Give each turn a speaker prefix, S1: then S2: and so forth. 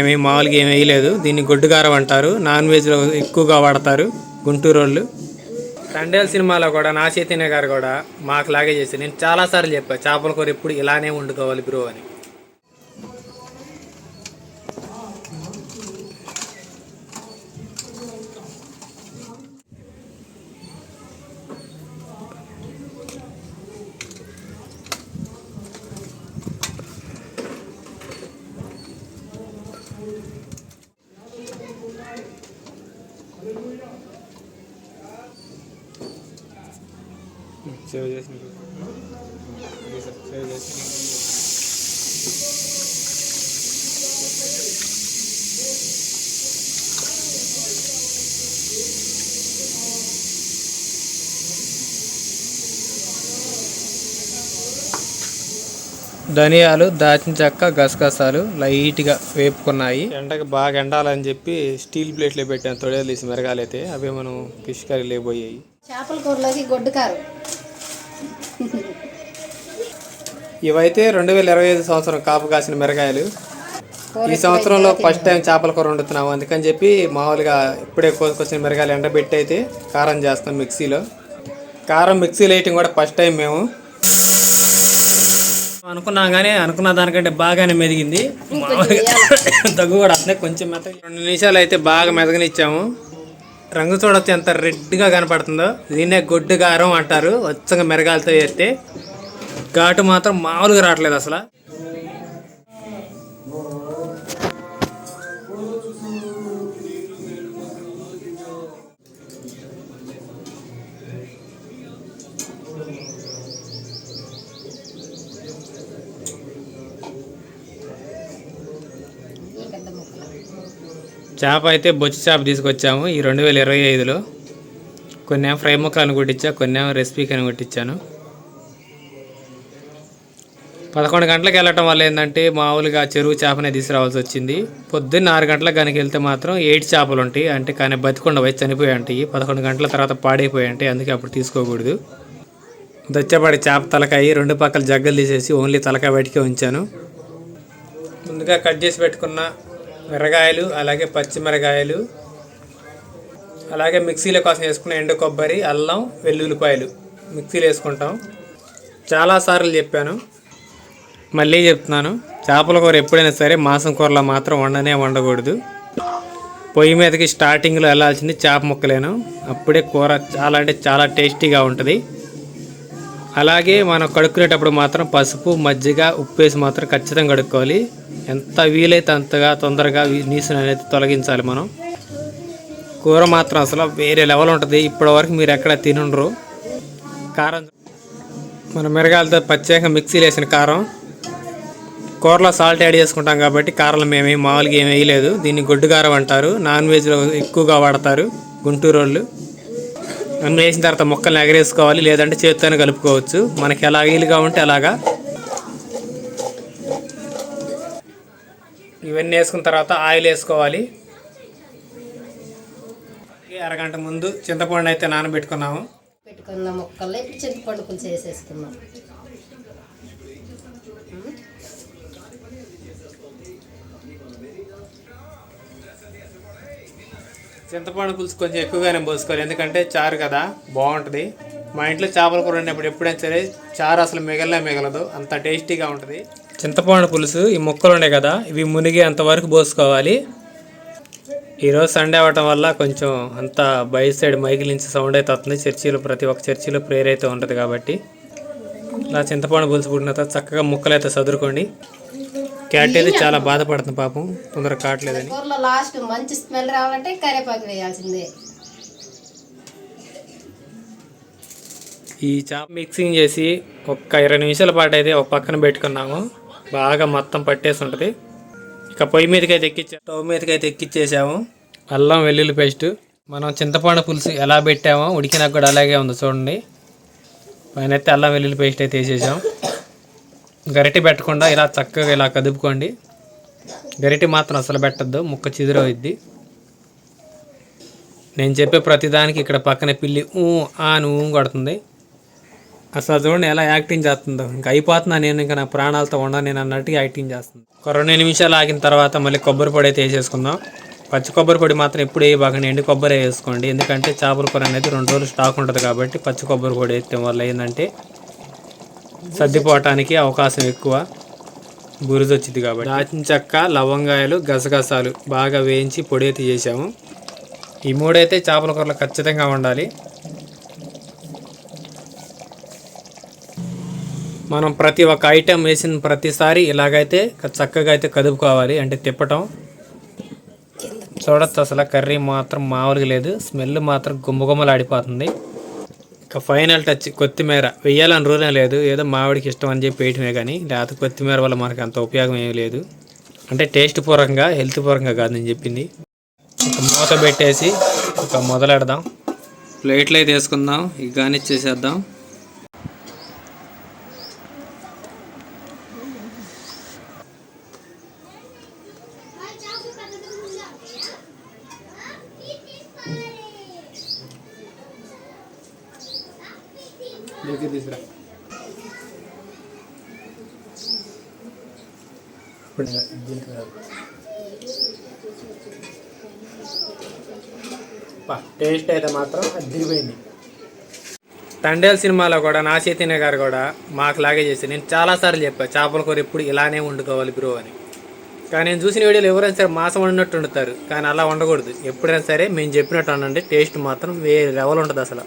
S1: ఏమీ మామూలుగా ఏమి వేయలేదు. దీన్ని గొడ్డు కారం అంటారు. నాన్ వెజ్లో ఎక్కువగా వాడతారు గుంటూరు వాళ్ళు. తండేల్ సినిమాలో కూడా నా చైతన్య గారు కూడా మాకు లాగే చేసి నేను చాలాసార్లు చెప్పాను చేపల కూర ఎప్పుడు ఇలానే వండుకోవాలి బ్రో అని. సేవ్ చేసి ధనియాలు, దాచిన చెక్క, గసగసాలు లైట్గా వేపుకున్నాయి. ఎండకి బాగా ఎండాలని చెప్పి స్టీల్ ప్లేట్లో పెట్టాను తొడేలు తీసి మిరగాలు అయితే అవి మనం ఫిష్ కర్రీ లేకపోయాయి.
S2: చేపల కూరలోకి గొడ్డు కారం.
S1: ఇవైతే 2025 సంవత్సరం కాపు కాసిన మిరగాయలు. ఈ సంవత్సరంలో ఫస్ట్ టైం చేపల కూర వండుతున్నాము. అందుకని చెప్పి మామూలుగా ఇప్పుడే కోసుకొచ్చిన మిరగాయలు ఎండబెట్టి అయితే కారం చేస్తాం మిక్సీలో. కారం మిక్సీలో వేయటం కూడా ఫస్ట్ టైం మేము అనుకున్నాం, కానీ అనుకున్న దానికంటే బాగానే మెదిగింది. దగ్గు కూడా వస్తున్నాయి కొంచెం మెత్త. 2 నిమిషాలు అయితే బాగా మెదగనిచ్చాము. రంగు చూడొచ్చు ఎంత రెడ్గా కనపడుతుందో. దీన్నే గొడ్డు కారం అంటారు. వచ్చంగా మిరగాలతో వేస్తే ఘాటు మాత్రం మామూలుగా రావట్లేదు అసలు. చేప అయితే బొచ్చి చేప తీసుకొచ్చాము ఈ 2025లో. కొన్ని ఫ్రై ముక్కలను కొట్టించా, కొన్ని రెసిపీకి అని కొట్టించాను. 11 గంటలకు వెళ్ళటం వల్ల ఏంటంటే మామూలుగా చెరువు చేపనే తీసుకురావాల్సి వచ్చింది. పొద్దున్న 6 గంటలకు కనుక వెళ్తే మాత్రం 8 చేపలు ఉంటాయి. అంటే కానీ బతికుండా వచ్చి చనిపోయి ఉంటాయి. 11 గంటల తర్వాత పాడైపోయి ఉంటాయి. అందుకే అప్పుడు తీసుకోకూడదు. దచ్చపాడి చేప తలకాయ 2 పక్కల జగ్గలు తీసేసి ఓన్లీ తలకాయ బయటికే ఉంచాను. ముందుగా కట్ చేసి పెట్టుకున్న మిరగాయలు, అలాగే పచ్చిమిరకాయలు, అలాగే మిక్సీలో కోసం వేసుకున్న ఎండు కొబ్బరి, అల్లం, వెల్లుల్లిపాయలు మిక్సీలో వేసుకుంటాం. చాలాసార్లు చెప్పాను, మళ్ళీ చెప్తున్నాను. చేపల కూర ఎప్పుడైనా సరే మాంసం కూరలో మాత్రం వండకూడదు. పొయ్యి మీదకి స్టార్టింగ్లో వెళ్ళాల్సింది చేప ముక్కలేను. అప్పుడే కూర చాలా అంటే చాలా టేస్టీగా ఉంటుంది. అలాగే మనం కడుక్కునేటప్పుడు మాత్రం పసుపు, మజ్జిగ, ఉప్పు వేసి మాత్రం ఖచ్చితంగా కడుక్కోవాలి. ఎంత వీలైతే అంతగా తొందరగా నీసుని అనేది తొలగించాలి మనం. కూర మాత్రం అసలు వేరే లెవెల్ ఉంటుంది. ఇప్పటివరకు మీరు ఎక్కడ తినుండ్రు. కారం మన మిరగాయలతో ప్రత్యేకంగా మిక్సీలో వేసిన కారం. కూరలో సాల్ట్ యాడ్ చేసుకుంటాం కాబట్టి కారంలో మేము మామూలుగా ఏమి వేయలేదు. దీన్ని గొడ్డు కారం అంటారు. నాన్ వెజ్లో ఎక్కువగా వాడతారు గుంటూరు వాళ్ళు. అన్నీ వేసిన తర్వాత ముక్కల్ని ఎగరేసుకోవాలి, లేదంటే చేతితోనే కలుపుకోవచ్చు. మనకి ఎలా వీలుగా ఉంటే అలాగా. ఇవన్నీ వేసుకున్న తర్వాత ఆయిల్ వేసుకోవాలి. అరగంట ముందు చింతపండు అయితే నానబెట్టుకున్నాము.
S2: పెట్టుకున్న ముక్కల్ని చింతపండు పులుసు వేసేసుకున్నాం.
S1: చింతపండు పులుసు కొంచెం ఎక్కువగానే పోసుకోవాలి, ఎందుకంటే చారు కదా బాగుంటుంది. మా ఇంట్లో చేపల కూర ఉన్నప్పుడు ఎప్పుడైనా సరే చారు అసలు మిగలదు, అంత టేస్టీగా ఉంటుంది. చింతపండు పులుసు ఈ ముక్కలు ఉన్నాయి కదా, ఇవి మునిగి అంతవరకు పోసుకోవాలి. ఈరోజు సండే అవ్వటం వల్ల కొంచెం అంత బయట సైడ్ మైకిల్ నుంచి సౌండ్ అయితే వస్తుంది. చర్చిలో ప్రతి ఒక్క చర్చిలో ప్రేయర్ అయితే ఉంటుంది కాబట్టి ఇలా చింతపండు పులుసు పుట్టిన తర్వాత చక్కగా ముక్కలు అయితే చదురుకోండి. క్యాట్ అయితే చాలా బాధపడుతుంది పాపం, తొందరగా కావట్లేదని.
S2: లాస్ట్ మంచి స్మెల్ రావాలంటే కరివేపాకు వేయాల్సిందే.
S1: ఈ చేప మిక్సింగ్ చేసి ఒక్క 20 నిమిషాల పాటు అయితే ఒక పక్కన పెట్టుకున్నాము. బాగా మొత్తం పట్టేసి ఉంటుంది. ఇక పొయ్యి మీదకి అయితే స్టవ్ మీదకి అయితే ఎక్కిచ్చేసాము. అల్లం వెల్లుల్లి పేస్ట్. మనం చింతపండు పులుసు ఎలా పెట్టామో ఉడికినాక కూడా అలాగే ఉంది చూడండి. పైన అయితే అల్లం వెల్లుల్లి పేస్ట్ అయితే వేసేసాం. గరిటె పెట్టకుండా ఇలా చక్కగా ఇలా కదుపుకోండి. గరిటె మాత్రం అసలు పెట్టద్దు, ముక్క చిదురవుద్ది. నేను చెప్పే ప్రతిదానికి ఇక్కడ పక్కన పిల్లి అని కొడుతుంది. అసలు చూడండి ఎలా యాక్టింగ్ చేస్తుందో, ఇంకా అయిపోతున్నా నేను, ఇంకా నా ప్రాణాలతో ఉండను నేను అన్నట్టుగా యాక్టింగ్ చేస్తుంది. ఒక 2 నిమిషాలు ఆగిన తర్వాత మళ్ళీ కొబ్బరి పొడి అయితే వేసేసుకుందాం. పచ్చి కొబ్బరి పొడి మాత్రం ఎప్పుడు వేయబాకండి, ఎండు కొబ్బరి వేసుకోండి. ఎందుకంటే చేపల కూర అనేది 2 రోజులు స్టాక్ ఉంటుంది కాబట్టి పచ్చి కొబ్బరి పొడి వేయటం వల్ల ఏంటంటే సర్దిపోవటానికి అవకాశం ఎక్కువ, బురుజు వచ్చింది కాబట్టి. దాచిన చెక్క, లవంగాయలు, గసగసాలు బాగా వేయించి పొడి అయితే చేసాము. ఈ 3 అయితే చేపల కూరలో ఖచ్చితంగా ఉండాలి. మనం ప్రతి ఒక్క ఐటెం వేసిన ప్రతిసారి ఇలాగైతే చక్కగా అయితే కదుపుకోవాలి, అంటే తిప్పటం. చూడొచ్చు అసలు కర్రీ మాత్రం మామూలుగా లేదు, స్మెల్ మాత్రం గుమ్మగుమ్మలాడిపోతుంది. ఇక ఫైనల్ టచ్ కొత్తిమీర వేయాలని రూల్ లేదు, ఏదో మామిడికి ఇష్టం అని చెప్పి వేయటమే కానీ, లేకపోతే కొత్తిమీర వల్ల మనకు అంత ఉపయోగం ఏమీ లేదు. అంటే టేస్ట్ పూర్వకంగా, హెల్త్ పూర్వకంగా కాదు నేను చెప్పింది. ఇక మూత పెట్టేసి ఇక మొదలెడదాం. ప్లేట్లో అయితే వేసుకుందాం, ఇక గార్నిష్ చేసేద్దాం. తీసుకురా టేస్ట్ అయితే మాత్రం అదిరిపోయింది. తండేల్ సినిమాలో కూడా నా చైతన్య గారు కూడా మాకు లాగే చేసి, నేను చాలాసార్లు చెప్పాను చేపల కూర ఎప్పుడు ఇలానే వండుకోవాలి బ్రో అని. కానీ నేను చూసిన వీడియోలు ఎవరైనా సరే మాసం వండినట్టు వండుతారు, కానీ అలా ఉండకూడదు. ఎప్పుడైనా సరే మేము చెప్పినట్టు వండండి, టేస్ట్ మాత్రం వేరే లెవెల్ ఉంటుంది అసలు.